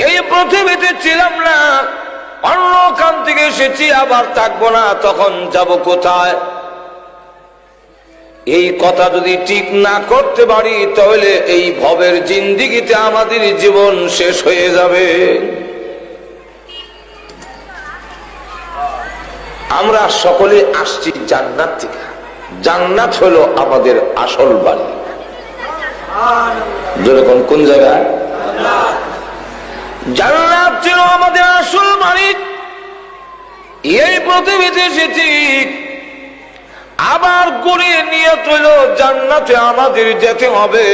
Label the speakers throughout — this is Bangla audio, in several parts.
Speaker 1: এই পৃথিবীতে ছিলাম না, অন্য কান থেকে এসেছি, আবার থাকবো না, তখন যাব কোথায়? এই কথা যদি ঠিক না করতে পারি তাহলে এই ভবের জিন্দেগিতে আমাদের জীবন শেষ হয়ে যাবে। আমরা সকলে আসছি জান্নাত থেকে। জান্নাত হলো আমাদের আসল বাড়ি। যেরকম কোন জায়গায়? জান্নাত ছিল আমাদের আসল বাড়ি। এই পৃথিবীতে এসেছি, আবার ঘুরিয়ে নিয়ে চল জান্নাতে আমাদের যেতে হবে।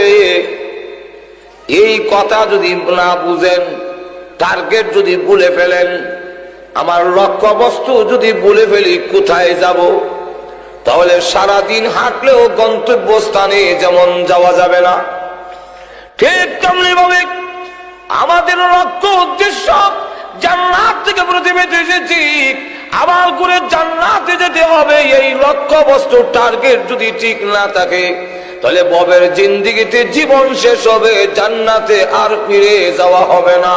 Speaker 1: এই কথা যদি না বুঝেন, টার্গেট যদি ভুলে ফেলেন, আমার লক্ষ্য বস্তু যদি ভুলে ফেলি কোথায় যাব, তাহলে সারাদিন হাঁটলেও গন্তব্যস্থানে যেমন যাওয়া যাবে না, ঠিক তেমনি ভাবে আমাদের লক্ষ্য উদ্দেশ্য জান্নাত থেকে পৃথিবীতে এসেছি, আবার করে জান্নাতে যেতে হবে। এই লক্ষ্য বস্তু টার্গেট যদি ঠিক না থাকে তাহলে ভবের জিন্দেগিতে জীবন শেষ হবে, জান্নাতে আর ফিরে যাওয়া হবে না।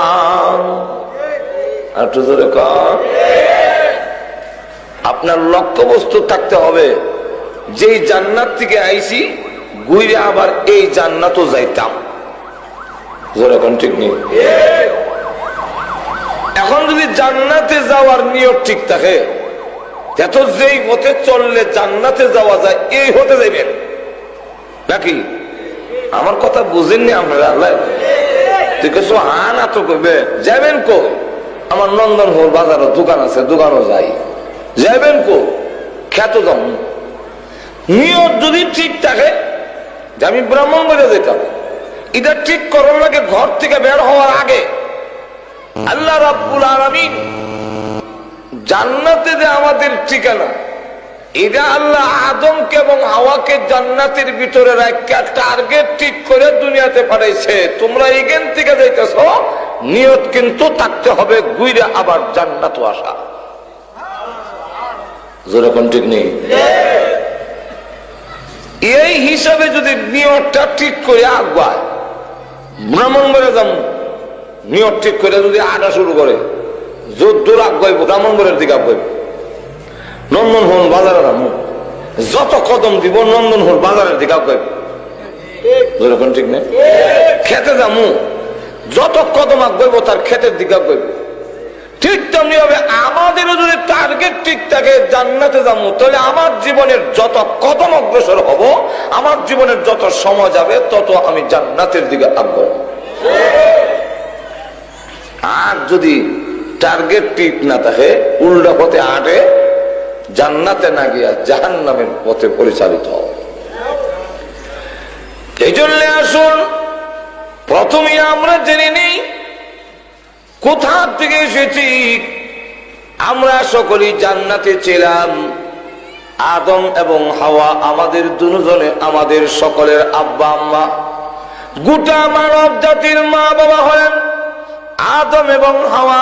Speaker 1: আর জোরে কর। আপনার লক্ষ্য বস্তু থাকতে হবে, যেই জান্নাত থেকে আইছি ঘুরে আবার এই জান্নাতও যাইতাম। জোরে কোন ঠিক নেই। এখন যদি জান্নাতে যাওয়ার নিয়ত ঠিক থাকে, এত যেই পথে চললে জান্নাতে যাওয়া যায় এই হতে যাইবেন নাকি? আমার কথা বুঝেননি আপনারা? আল্লাহ তুই কিছু না তো করবে যাবেন কো? আমার নন্দনপুর বাজারে দোকান আছে, দোকানও যাই। যাবেন কো? খ্যাত যাম। নিয়ত যদি ঠিক থাকে যে আমি ব্রাহ্মণ বলে যেতাম, এটা ঠিক করার লাগে ঘর থেকে বের হওয়ার আগে আল্লাহ রাব্বুল আলামিন জান্নাতে যে আমাদের ঠিকানা, এটা আল্লাহ আদমকে এবং হাওয়াকে জান্নাতের ভিতরে রাখা টার্গেট ঠিক করে দুনিয়াতে পাঠাইছে। তোমরা এখান থেকে যাইতেছ, নিয়ত কিন্তু থাকতে হবে ঘুরে আবার জান্নাত আসা। যেরকম ঠিক নেই। এই হিসাবে যদি নিয়তটা ঠিক করে আগায়, ব্রাহ্মণ বলে যাবো, নিয়ত ঠিক করে যদি আটা শুরু করে যদ্দূর আগাইব ব্রাহ্মণগড়ের দিকে আগাইব, নন্দনহন বাজারে নামো, যত কদম দিব নন্দনহন বাজারের দিকে আগাইব। যেরকম ঠিক নেই। খেতে যাবো, যত কদম আগাইব তার ক্ষেতের দিকে আগাইব। ঠিক তেমনি হবে আমাদেরও যদি টার্গেট ঠিক থাকে জান্নাতে যাবো, তাহলে আমার জীবনের যত কদম অগ্রসর হব, আমার জীবনের যত সময় যাবে তত আমি জান্নাতের দিকে আগাবো। আর যদি টার্গেট ঠিক না থাকে, উল্টা পথে হাঁটে, জান্নাতে না গিয়া জাহান্নামের পথে পরিচালিত হবে। এই জন্য আসুন প্রথমে আমরা জেনে নিই কোথা থেকে এসেছি। আমরা সকলেই জান্নাতে ছিলাম। আদম এবং হাওয়া আমাদের দুজনে, আমাদের সকলের আব্বা আম্মা, গোটা মানব জাতির মা বাবা হলেন আদম এবং হাওয়া।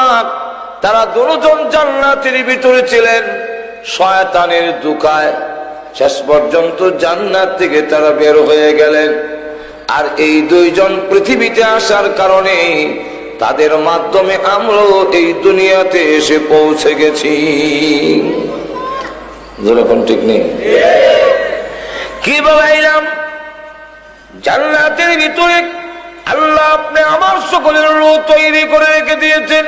Speaker 1: তারা দুজন জান্নাতের ভিতরে ছিলেন, শয়তানের ধোঁকায় শেষ পর্যন্ত জান্নাত থেকে তারা বের হয়ে গেলেন। আর এই দুইজন পৃথিবীতে আসার কারণে তাদের মাধ্যমে আমরাও এই দুনিয়াতে এসে পৌঁছে গেছি। যেরকম ঠিক নেই। কিভাবে এলাম? জান্নাতের ভিতরে আল্লাহ আপনি আমার সকলের রূহ তৈরি করে রেখে দিয়েছেন।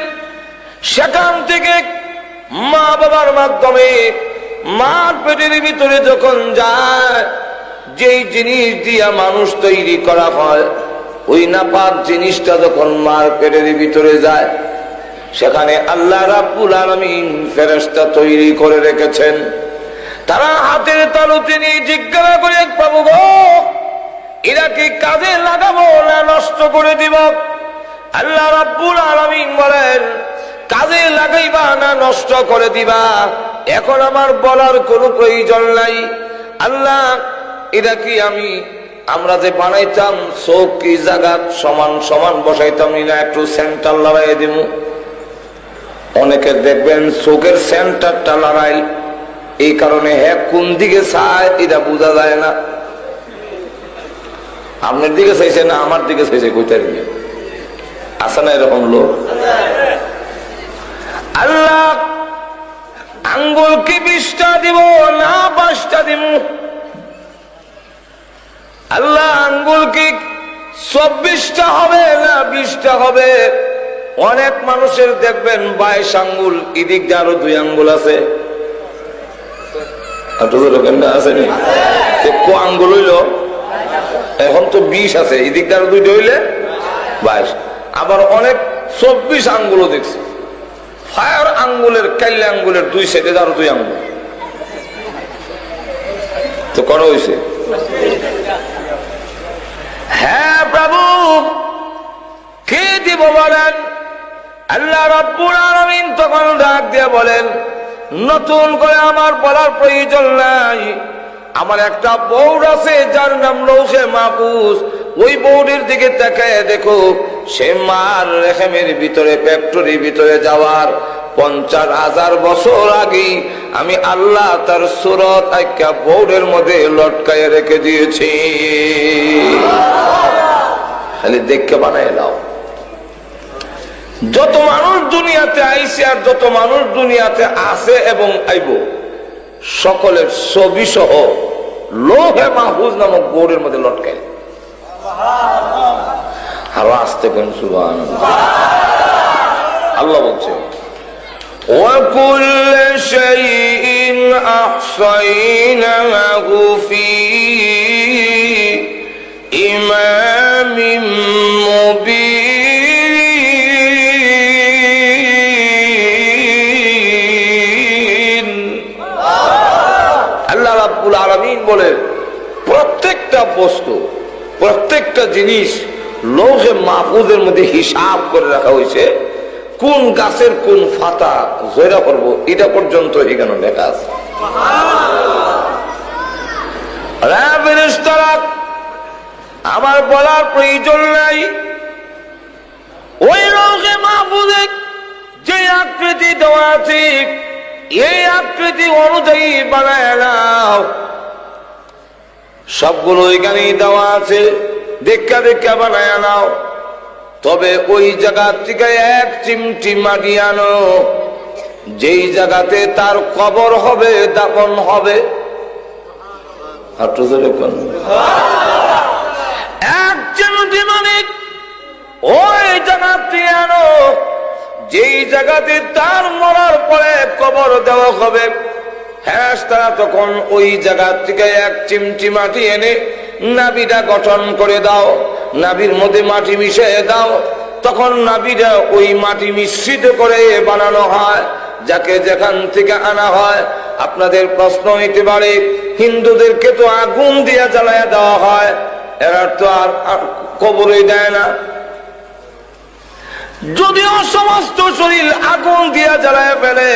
Speaker 1: সেখান থেকে মা বাবার মাধ্যমে মার পেটের ভিতরে যখন যায়, যেই জিনিস দিয়া মানুষ তৈরি করা হয়, ওই নাপাক জিনিসটা যখন মার পেটের ভিতরে যায়, সেখানে আল্লাহ রাব্বুল আলামিন ফেরেশতা তৈরি করে রেখেছেন। তারা হাতের তালুতে নিয়ে জিজ্ঞাসা করে, প্রভু গো, এরা কি কাজে লাগাবো না নষ্ট করে দিব? আল্লাহ রাব্বুল আলামিন বলেন, কাজে লাগাইবা না নষ্ট করে দিবা এখন আমার বলার কোনো প্রয়োজন নাই। আল্লাহ, এরা কি আমরা যে বানাইতাম চোখ কি জায়গা সমান সমান বসাইতাম না একটু সেন্টার লড়াই দিব? অনেকে দেখবেন চোখের সেন্টারটা লড়াই, এই কারণে হ্যাঁ কোন দিকে চায় এটা বোঝা যায় না। আপনার দিকে চাইছে না আমার দিকে চাইছে, কইতে আছে না এরকম লোক? আল্লাহ আঙ্গুল কি 20টা দিব না 5টা দিব? আল্লাহ আঙ্গুল কি 24টা হবে না 20টা হবে? অনেক মানুষের দেখবেন 22 আঙ্গুল, এদিক দিয়ে আরো 2 আঙ্গুল আছে। আঙ্গুল হইল এখন তো 20 আছে, এদিক দিয়ে আরো 2টা হইলে 22। আবার অনেক 24 আঙ্গুলও দেখছি। ফায়ার আঙ্গুলের কাইলে আঙ্গুলের 2 সাইডে আরো 2 আঙ্গুল। তো করা হয়েছে। হ্যাঁ প্রভু, কে দিব বলেন? আল্লাহ রাব্বুল আলামিন তখন ডাক দিয়ে বলেন, নতুন করে আমার বলার প্রয়োজন নাই। আমার একটা বউর আছে যার নাম লৌহে মাহফুজ। ওই বউটির দিকে তাকায় দেখো, সে মার রেহেমের ভিতরে, ফ্যাক্টরির ভিতরে যাওয়ার 50,000 বছর আগে আমি আল্লাহ তার সুরত একটা বউরের মধ্যে লটকায় রেখে দিয়েছি। খালি দেখে বানায় দাও। যত মানুষ দুনিয়াতে আইছে আর যত মানুষ দুনিয়াতে আছে এবং আইব, সকলের ছবি সহ লৌহে মাহফুজ নামক বোর্ডের মধ্যে লটকায়। আরো আসতে কোন সুবহানাল্লাহ। আল্লাহ বলছে, وَكُلَّ شَيْءٍ أَحْصَيْنَاهُ فِي إِمَامٍ مُبِينٍ। আল্লাহ রাব্বুল আলামিন বলে, প্রত্যেকটা বস্তু, প্রত্যেকটা জিনিস লৌহে মাহফুজের মধ্যে হিসাব করে রাখা হয়েছে। কোন গাছের কোন পাতা জয়রা করবো এটা পর্যন্ত এখানে লেখা আছে। আমার বলার প্রয়োজন নাই। ওই লৌহে মাহফুজে যে আকৃতি দেওয়া আছে, এই আকৃতি অনুযায়ী বানায় নাও। সবগুলো এখানেই দেওয়া আছে, দেখা দেখা বানায় নাও। তবে ওই জায়গা থেকে 1 চিমটি মাটি আনো, যেই জায়গাতে তার কবর হবে, দাফন হবে। 1 চিমটি মানে ওই জায়গাতে আনো, যেই জায়গাতে তার মরার পরে কবর দেওয়া হবে। ফেরেশতারা তখন ওই জায়গা থেকে 1 চিমটি মাটি এনে নাভিটা গঠন করে দাও, নাভির মধ্যে মাটি মিশিয়ে দাও। তখন নাভিটা ওই মাটি মিশ্রিত করে বানানো হয়, যাকে যেখান থেকে আনা হয়। আপনাদের প্রশ্ন হইতে পারে, হিন্দুদেরকে তো আগুন দিয়ে জ্বালায় দেওয়া হয়, এরা তো আর কবরে দেয় না। যদিও সমস্ত শরীর আগুন দিয়ে জ্বালায় ফেলে,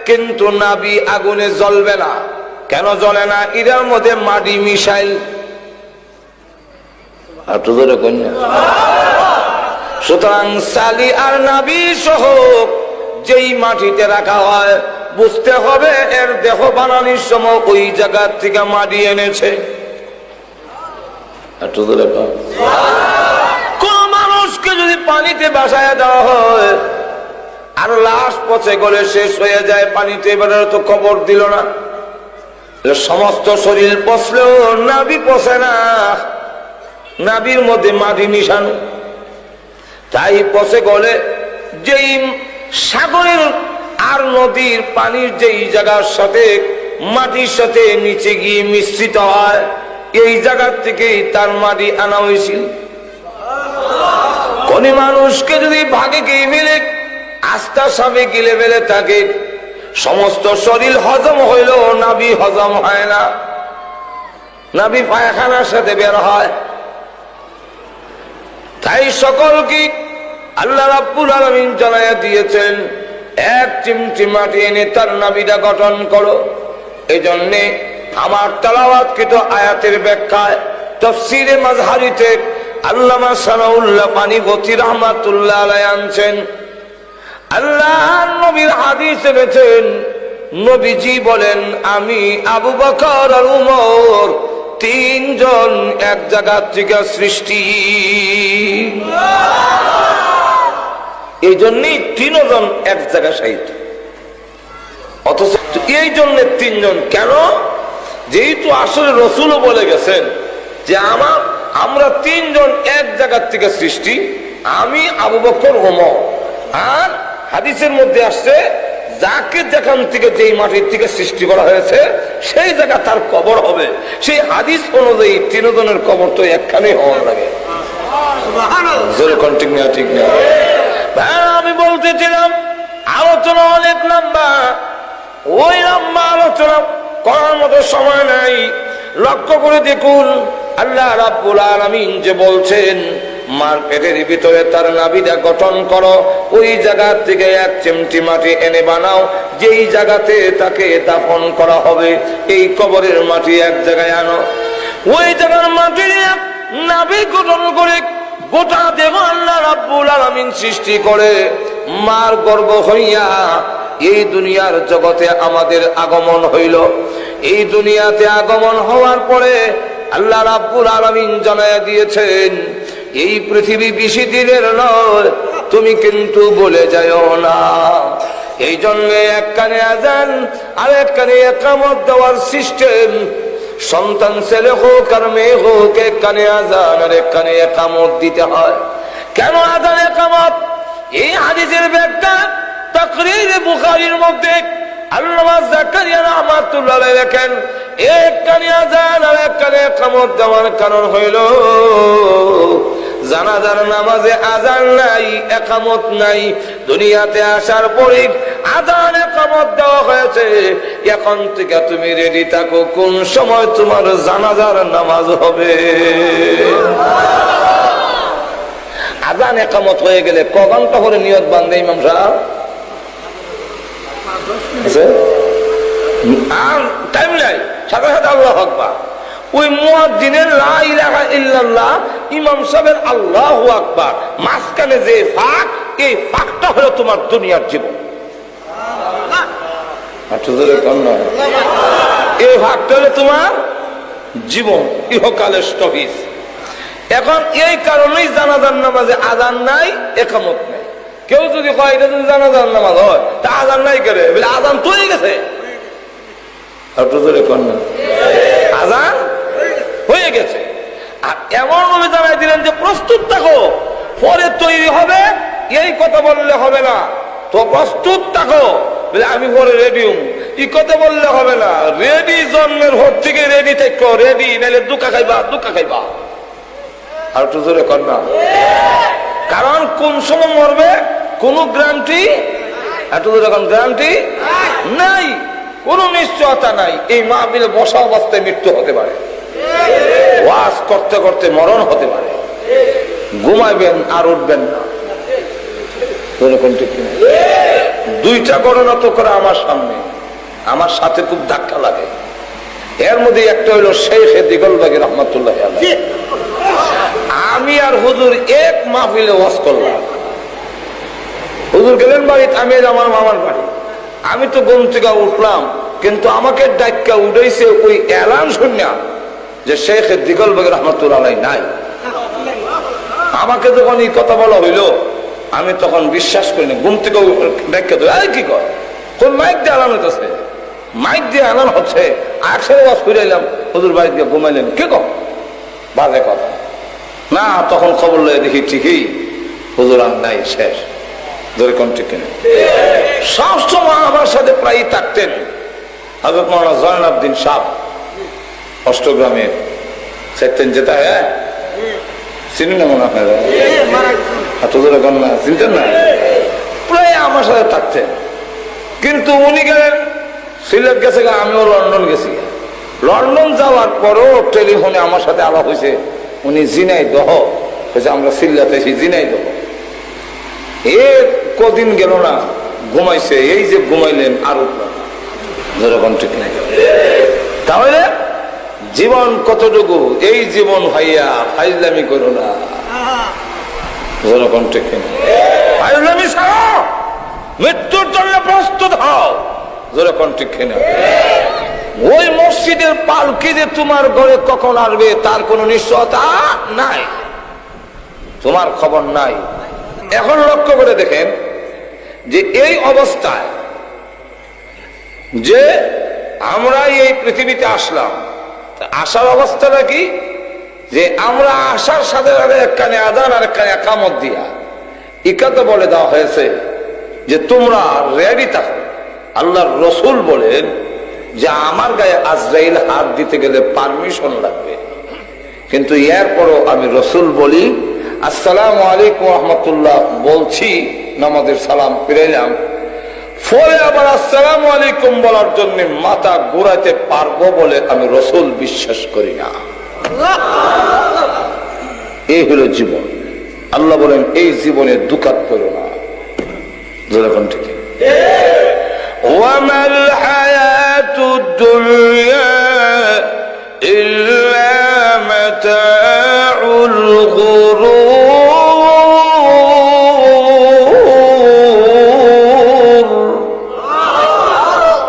Speaker 1: কিন্তু নাভি আগুনে জ্বলবে না। কেন জ্বলে না? এর মধ্যে মাটি মিশাইল। সুতরাং সালি আর নাভি সহ যেই মাটিতে রাখা হয়, বুঝতে হবে এর দেহ বানানোর সময় ওই জায়গা থেকে মাটি এনেছে। কোন মানুষকে যদি পানিতে ভাসায় দেওয়া হয় আর লাশ পচে গলে শেষ হয়ে যায় পানিতে, এবারে তো কবর দিল না। সমস্ত শরীর পচলেও নাভি পচে না, নাভির মধ্যে মাটি মিশানো। তাই পচে গলে যেই সাগরের আর নদীর পানির যেই জায়গার সাথে মাটির সাথে নিচে গিয়ে মিশ্রিত হয়, এই জায়গার থেকেই তার মাটি আনা হয়েছিল। কোন মানুষকে যদি ভাগে গিয়ে মিলে আস্থা সামে গিলে ফেলে থাকে, সমস্ত শরীর হজম হইলেও নাভি হজম হয় না, নাভি পায়খানার সাথে বের হয়। তাই সকলকে আল্লাহ রাব্বুল আলামিন জানাইয়া দিয়েছেন, 1 চিমটি মাটি এনে তার নাভিটা গঠন করো। এই জন্যে আমার তেলাওয়াতকৃত আয়াতের ব্যাখ্যায় তাফসীরে মাযহারিতে আল্লামা সানাউল্লাহ পানিপতি রাহমাতুল্লাহ আলাইহি আনছেন, আল্লাহর নবীর হাদিস এনেছেন, নবীজি বলেন, আমি আবু বকর আর উমর 3 জন এক জায়গা থেকে সৃষ্টি। এই জন্যই তিনজন এক জায়গায় শায়িত। অথচ এই জন্য তিনজন কেন? যেহেতু আসলে রসুলও বলে গেছেন যে আমরা তিনজন এক জায়গার থেকে সৃষ্টি, আমি, আবু বকর, ওমর। আর হাদিসের মধ্যে আসছে যাকে যেখান থেকে যেই মাটির থেকে সৃষ্টি করা হয়েছে সেই জায়গা তার কবর হবে। সেই হাদিস অনুযায়ী তিনজনের কবর তো একখানে হওয়ার লাগে। ঠিক না? আমি বলতেছিলাম আলোচনা অনেক লম্বা, ওই লম্বা আলোচনা করার মতো সময় নাই। লক্ষ্য করে দেখুন আল্লাহ রাব্বুল আলামিন যে বলছেন মার পেটের ভিতরে তার নাভিটা গঠন করো, ওই জায়গা থেকে এক চিমটি মাটি এনে বানাও, যেই জায়গাতে তাকে দাফন করা হবে। এই কবরের মাটি এক জায়গায় আনো, ওই জায়গার মাটি নাভি গঠন করে গোটা দেহ আল্লাহ রাব্বুল আলামিন সৃষ্টি করে মার গর্ভ হইয়া এই দুনিয়ার জগতে আমাদের আগমন হইল। এই দুনিয়াতে আগমন হওয়ার পরে আল্লাহ রাব্বুল আলামিন জানায়া দিয়েছেন এই পৃথিবী বেশি দিনের নয়, তুমি কিন্তু বলে যাও না। এই জন্য এক কানে আযান আর এক কানে ইকামত দেওয়ার সিস্টেম। সন্তান ছেলে হোক আর মেয়ে হোক, এক কানে আযান আর এক কানে ইকামত দিতে হয়। কেন আযান ইকামত? এই হাদিসের ব্যাখ্যা তাকরীর বুখারীর মধ্যে আল্লামা জাকারিয়া রাহমাতুল্লাহ আলাইহি লেখেন এক কানে আযান আর এক কানে ইকামত দেওয়ার কারণ হইল জানাজার নামাজে আযান নাই, ইকামত নাই। দুনিয়াতে আসার পরে আযান ইকামত দেওয়া হয়েছে। এখন থেকে তুমি রেডি থাকো কোন সময় তোমার জানাজার নামাজ হবে। আযান ইকামত হয়ে গেলে ক ঘন্টা করে নিয়ত বাঁধে ইমাম সাহেব? আর টাইম নাই, সাথে সাথে আল্লাহু আকবার। ওই মুয়াজ্জিনের লা ইলাহা ইল্লাল্লাহ, ইমাম সাহেবের আল্লাহু আকবার, মাঝখানে যে ফাঁক, এই ফাঁকটা হলো তোমার দুনিয়ার জীবন। এই ফাঁকটা হলো তোমার জীবন, ইহকালের স্টপিজ। এখন এই কারণেই জানাজার নামাজে আযান নাই, ইকামত নাই। কেউ যদি কয় এটা যদি জানাজার নামাজ হয় তা আযান নাই করে, বলে আযান তো হয়ে গেছে। আযান হয়ে গেছে। আর এমন ভাবে জানাই দিলেন যে প্রস্তুত থাকো, পরে তৈরি হবে, এই কথা বললে হবে না। তো প্রস্তুত থাকো, বলে আমি পরে রেডি, এই কথা বললে হবে না। রেডি জন্মের ভোর থেকে রেডি থাকো, রেডি নাহলে দুঃখা খাইবা, দুঃখা খাইবা। আর একটু জোরে কর না। কারণ কোন সময় মরবে কোন গ্যারান্টি, এত জোরে কোন গ্যারান্টি নাই, কোন নিশ্চয়তা নাই। এই মাহফিলে বসা অবস্থায় মৃত্যু হতে পারে, ওয়াজ করতে করতে মরণ হতে পারে, ঘুমাইবেন আর উঠবেন না। দুইটা ঘটনা তো করে আমার সামনে, আমার সাথে খুব ধাক্কা লাগে। এর মধ্যে একটা হইল শেখ দিগলবাগী রহমাতুল্লাহ আলাইহি। আমি আর হুজুর এক মাহফিলে ওয়াজ করলাম। হুজুর গেলেন বাড়িতে, আমি আমার মামার বাড়ি। আমি তো ঘুম থেকে উঠলাম, কিন্তু আমাকে ডাক্কা উঠাইছে ওই এলান শুনিয়া যে শেখ দিগলবাগী রহমাতুল্লাহ আলাইহি নাই। আমাকে যখন এই কথা বলা হইল আমি তখন বিশ্বাস করিনি। ঘুম থেকে ডাক্কা ধরে আরে কি কয়, কোন মাইক দিয়ে এলান হইতেছে? মাইক দিয়ে এলান হচ্ছে। একসাথে ওয়াজ করে এলাম, হুজুর বাড়িতে গিয়ে ঘুমাইলেন। কে কম বাজে কথা না। তখন খবর লয়ে দেখি ঠিকই হুজুর আর নাই, শেষ। সবসময় আমার সাথে প্রায় থাকতেন হযরত মাওলানা জয়নালউদ্দিন সাহেব, অষ্টগ্রামের সেকতেন যেটা। হ্যাঁ চিনি না মনে আপনারা? চিনতেন না? প্রায় আমার সাথে থাকতেন। কিন্তু উনি গেলেন সিলেট গেছে, আমিও লন্ডন গেছি। লন্ডন যাওয়ার পরও টেলিফোনে আমার সাথে আলাপ হয়েছে। উনি ঝিনাইদহ হয়েছে, আমরা সিলেটে এসে ঝিনাইদহ। কদিন গেল না, ঘুমাইছে। এই যে ঘুমাইলেন আর উঠলেন, যেরকম ঠিক নাই। তাহলে জীবন কতটুকু? এই জীবন ভাইয়া ফাইজলামি করো না, যেরকম ঠিক নাই। ফাইজলামি ছাড়ো, মৃত্যুর জন্য প্রস্তুত হও, যেরকম ঠিক না। ওই মসজিদের পালকি যে তোমার ঘরে কখন আসবে তার কোন নিশ্চয়তা নাই, তোমার খবর নাই। এখন লক্ষ্য করে দেখেন যে এই অবস্থায় যে আমরা এই পৃথিবীতে আসলাম, আসার অবস্থাটা কি, যে আমরা আসার সাথে সাথে একখানে আযান আর একখানে ইকামত দিয়া ইকাতে বলে দেওয়া হয়েছে যে তোমরা রেডি থাকো। আল্লাহর রাসূল বলেন যে আমার গায়ে আজরাইল হাত দিতে গেলে পারমিশন লাগবে, কিন্তু এরপরও আমি রাসূল বলি আসসালামু আলাইকুম ওয়া রাহমাতুল্লাহ বলছি, নামাজের সালাম ফিরাইলাম, ফলে আবার আসসালামু আলাইকুম বলার জন্য মাথা ঘুরাইতে পারবো বলে আমি রাসূল বিশ্বাস করি না। এই হলো জীবন। আল্লাহ বলেন এই জীবনে দুঃখাত করো না। যখন ঠিক ওয়ামাল হায়াতুদ দুনিয়া ইল্লা মাতাউল গুরুর।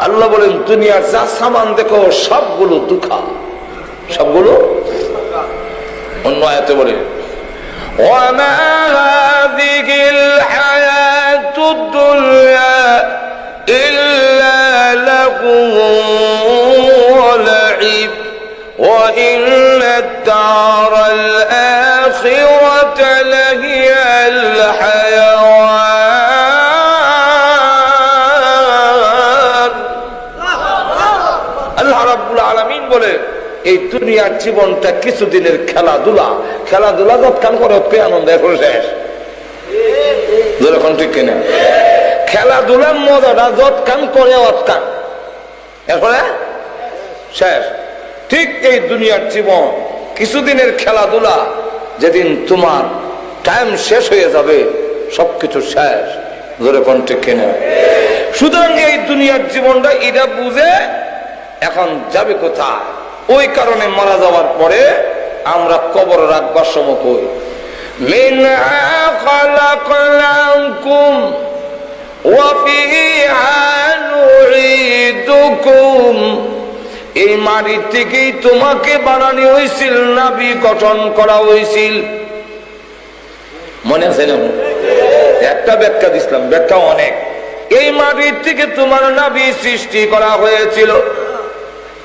Speaker 1: আল্লাহ বলেন দুনিয়ার যা সামান দেখো সবগুলো দুঃখা, সবগুলো। অন্য আয়াতে বলেন ওয়ামা হাযিহিল হায়াতুদ দুনিয়া ইল্লা লাহু ওয়া লাইব ওয়া ইন্নাদ দারাল আখিরাতা লাহিয়াল হায়াওয়ান। আল্লাহ রাব্বুল আলামিন বলে এই দুনিয়ার জীবনটা কিছুদিনের খেলাধুলা, খেলাধুলা যৎকান করে আনন্দ এখন শেষ। যখন ঠিক কিনা খেলাধুলার মজাটা যৎকান করে অৎকান এরপরে শেষ। ঠিক এই দুনিয়ার জীবন কিছুদিনের খেলাধুলা, যেদিন তোমার টাইম শেষ হয়ে যাবে সবকিছু শেষ। যখন ঠিক কিনা সুতরাং এই দুনিয়ার জীবনটা এটা বুঝে এখন যাবে কোথায়, ওই কারণে মারা যাওয়ার পরে আমরা কবর রাখবার সময় কই মিনহা খালাকনাকুম ওয়া ফিহা নুঈদুকুম। এই মাটি থেকেই তোমাকে বানানো হয়েছিল, নবী গঠন করা হয়েছিল। মনে আছে না? একটা ব্যাখ্যা দিছিলাম, ব্যাখ্যা অনেক। এই মাটির থেকে তোমার নবী সৃষ্টি করা হয়েছিল,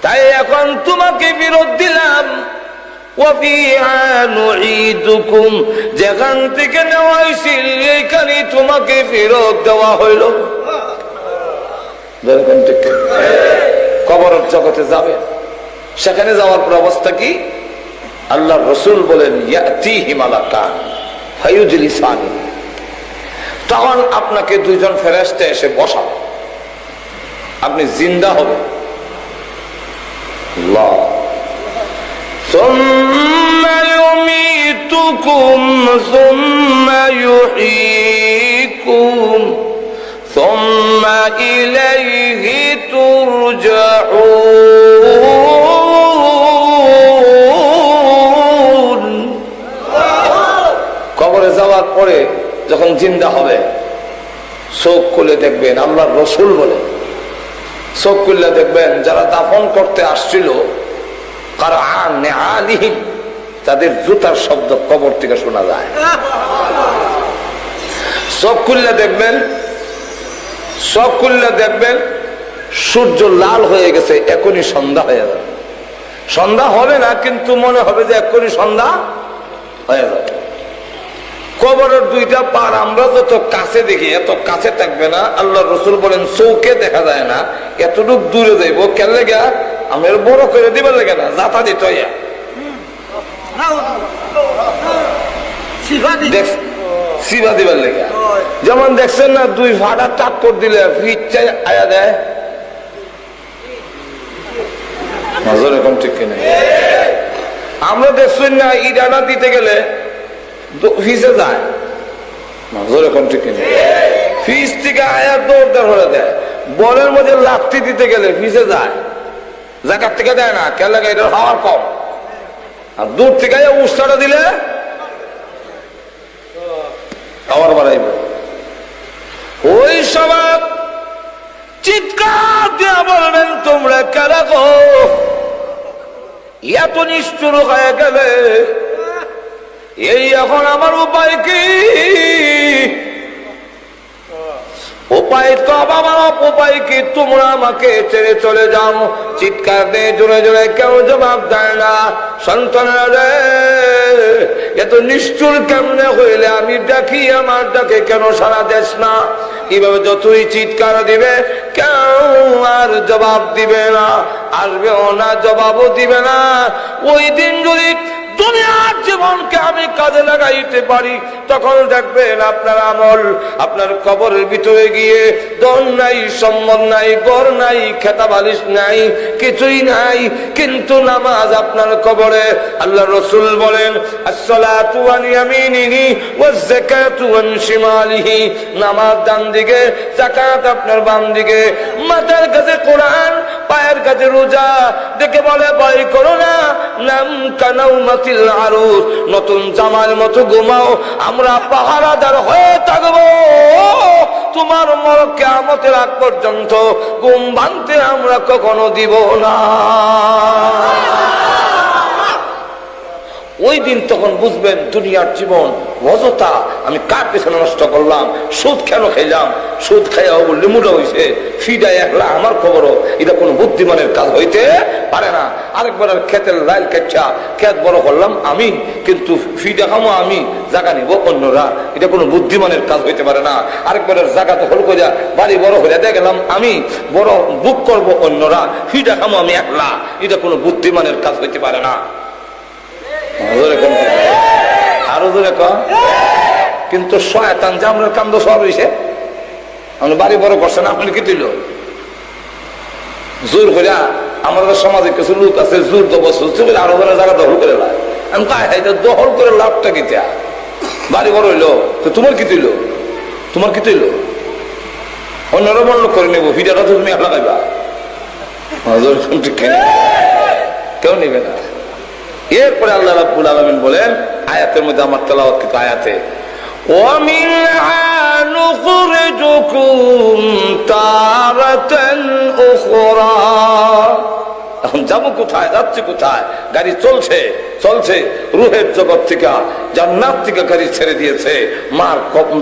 Speaker 1: তাই এখন তোমাকে ফেরত দিলাম। যেখান থেকে নেওয়া হয়েছিল এইখানে তোমাকে ফেরত দেওয়া হইল। কবরের জগতে যাবে, সেখানে যাওয়ার পর অবস্থা কি? আল্লাহ রাসূল বলেন ইয়াতিহি মালাকান ফায়ুজলিসানি, তখন আপনাকে দুইজন ফেরেশতা এসে বসাবে, আপনি জিন্দা হবেন। আল্লাহ ثم يميتكم ثم يحييكم ثم إليه ترجعون। কবরে যাওয়ার পরে যখন জিন্দা হবে চোখ খুলে দেখবেন, আল্লাহর রাসূল বলে চোখ খুলে দেখবেন যারা দাফন করতে আসছিল তাদের জুতার শব্দ কবর থেকে শোনা যায়। চোখ খুললে দেখবেন, চোখ খুললে দেখবেন সূর্য লাল হয়ে গেছে, এখনই সন্ধ্যা হয়ে যাবে। সন্ধ্যা হবে না, কিন্তু মনে হবে যে এখনই সন্ধ্যা হয়ে যাবে। কবরের দুইটা পার আমরা যত কাছে দেখি এত কাছে থাকবে না। আল্লাহ রাসূল বলেন চৌকে দেখা যায় না, এতটুক দূরে যাইব কেন লেগে? আমার বড় করে দিবার লেগে না, যাতা দিত সিবা দিবার লেগে। যেমন দেখছেন না দুই ভাড়া টাক্কর দিলে ইচ্ছা আয়া দেয়, এরকম ঠিক কিনা? আমরা দেখছেন না ইডাটা দিতে গেলে ফিসে যায়, এরকম ঠিক কিনা? ফিস থেকে আয়া দৌড় হয়ে দেয়। বলের মধ্যে লাথি দিতে গেলে ফিসে যায়, জায়গার থেকে দেয় না, কেন লাগে? এটার হাওয়ার কম। আর দূর থেকে উৎসাহটা দিলে হাওয়ার বাড়াইব। ওই সময় চিৎকার দিয়ে বলবেন তোমরা কারা গো, এত নিষ্ঠুর হয়ে গেলে, এই এখন আমার উপায় কি? উপায় তো বাবা, উপায় কি? তোমরা আমাকে ছেড়ে চলে যাও। চিৎকার দিয়ে জোরে জোরে কেউ জবাব দেয় না। সন্তানরা রে, এত নিষ্ঠুর কেমনে হইলে আমি ডাকি, আমার ডাকে কেন সারা দেশ না? এইভাবে যতই চিৎকার দিবে কেউ আর জবাব দিবে না, আসবেও না, জবাবও দিবে না। ওই দিন যদি দুনিয়ার জীবনকে আমি কাজে লাগাইতে পারি, তখন দেখবেন আপনার আমল আপনার কবরের ভিতরে গিয়ে দন নাই, সম্মান নাই, গড় নাই, খেতা বালিশ নাই, কিছুই নাই। কিন্তু নামাজ আপনার কবরে। আল্লাহ রসুল বলেন, আসসালাতু আন ইয়ামিনিহি ওয়াজ যাকাতু আন শিমালিহি। নামাজ ডান দিকে, যাকাত আপনার বাম দিকে। মাথার কাছে কোরআন, পায়ের কাছে রোজা। দেখে বলে ভয় করো না, নাম কানাউমাতিল আরুস, নতুন জামার মতো ঘুমাও, আমরা পাহারাদার হয়ে থাকবো। তোমার মর কিয়ামতের আগ পর্যন্ত ঘুম ভাঙতে আমরা কখনো দিব না। ওই দিন তখন বুঝবেন দুনিয়ার জীবন অযথা। আমি কার পেছনে নষ্ট করলাম? সুদ কেন খাইলাম? সুদ খাইয়া লিমুটা হয়েছে, ফিডা একলা আমার খবরও। এটা কোনো বুদ্ধিমানের কাজ হইতে পারে না। আরেকবার ক্ষেতের লাইল কেচ্ছা ক্ষেত বড় করলাম আমি, কিন্তু ফিডা খামো আমি, জায়গা নিব অন্যরা। এটা কোনো বুদ্ধিমানের কাজ হইতে পারে না। আরেকবার জায়গা দখল করিয়া বাড়ি বড় হইয়া দিয়ে গেলাম আমি, বড় বুক করব অন্যরা, ফিডা খামো আমি একলা। এটা কোনো বুদ্ধিমানের কাজ হইতে পারে না। আরো জোরে কম। কিন্তু শয়তান যে আমরা কান্দ সব হয়েছে, আমরা বাড়ি বড় করছে না, আপনি কি দিল জোর করে? আমাদের সমাজে কিছু লোক আছে জোর জবরদস্তি করে আরো বড় জায়গা দখল করে লাভ। আমি তাই দখল করে লাভটা কি? বাড়ি বড় হইলো তো তোমার কি দিল? তোমার কি দিল? অন্যরা বন্ধ করে নেবো, ভিডিওটা তো তুমি একলা পাইবা, কেউ নেবে না। এরপরে আল্লাহ রাব্বুল আলামিন বলেন আয়াতের মধ্যে, আমার তেলাওয়াতকৃত আয়াতে, وَمِنْهَا نُخْرِجُكُمْ تَارَةً أُخْرَى। এখন যাবো কোথায়, যাচ্ছি কোথায়? গাড়ি চলছে চলছে, রুহের জগৎ থেকে জান্নাত থেকে গাড়ি ছেড়ে দিয়েছে, মার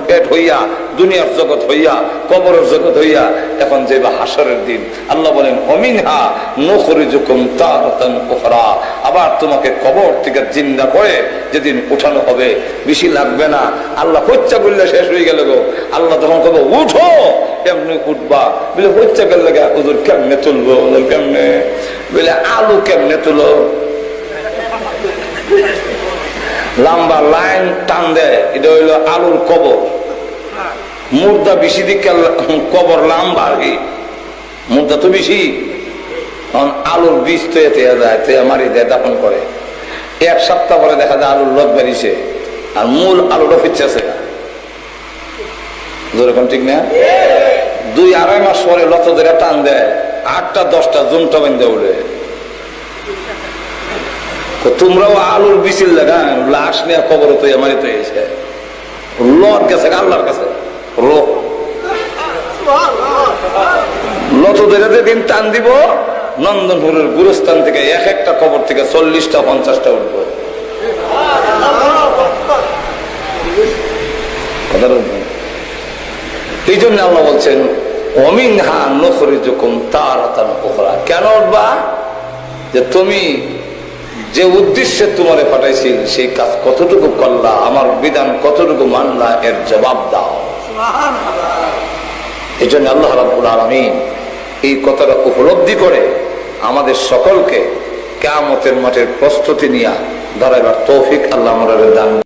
Speaker 1: পেট হইয়া, দুনিয়ার জগৎ হইয়া, কবরের জগৎ হইয়া, এখন যে হাসরের দিন। আল্লাহ বলেন ওমিনহা নুখরিজুকুম তারাতান উখরা। আবার তোমাকে কবর থেকে জিন্দা করে যেদিন উঠানো হবে, বেশি লাগবে না। আল্লাহ হত্যা করলে শেষ হয়ে গেল গো। আল্লাহ তখন কবে উঠো, কেমনে উঠবা? বলে হত্যা করলে হুজুর কেমনে তুলবো? কেমনে? বলে আলু কেমনে তুলো? লম্বা লাইন টান দেয়, এটা হইলো আলুর কবর। মুর্দা বেশি দিকে কবর লম্বা, আর কি মুর্দা তো বেশি, আলুর বীজ তো এতে যায়, তো মারি দেয়, দাপন করে। এক সপ্তাহ পরে দেখা যায় আলুর লত বেরিয়েছে, আর মূল আলুটা ফিরছে না। যেরকম ঠিক না? 2-2.5 মাস পরে লত ধরে টান দেয়, 8টা-10টা জুমটা বেঁধে উঠে। তোমরাও আলুর বিচিল লাগা লাশ নিয়ে কবর তো মারিতে এসে লত গেছে আল্লাহর কাছে। লত ধরে যেদিন টান দিব, নন্দনপুরের গুরুস্থান থেকে এক একটা কবর থেকে 40টা-50টা উঠবো। এই জন্য আল্লাহ বলছেন ওমিনহা নুখরিজুকুম তারাতান উখরা। কেন উঠবা? যে তুমি যে উদ্দেশ্যে তোমারে পাঠাইছি সেই কাজ কতটুকু করলা, আমার বিধান কতটুকু মানলা, এর জবাব দাও। এই জন্য আল্লাহ রাব্বুল আলামিন এই কথাটা উপলব্ধি করে আমাদের সকলকে কিয়ামতের মাঠের প্রস্তুতি নিয়ে দাঁড়াইবার তৌফিক আল্লাহ আমাদের দান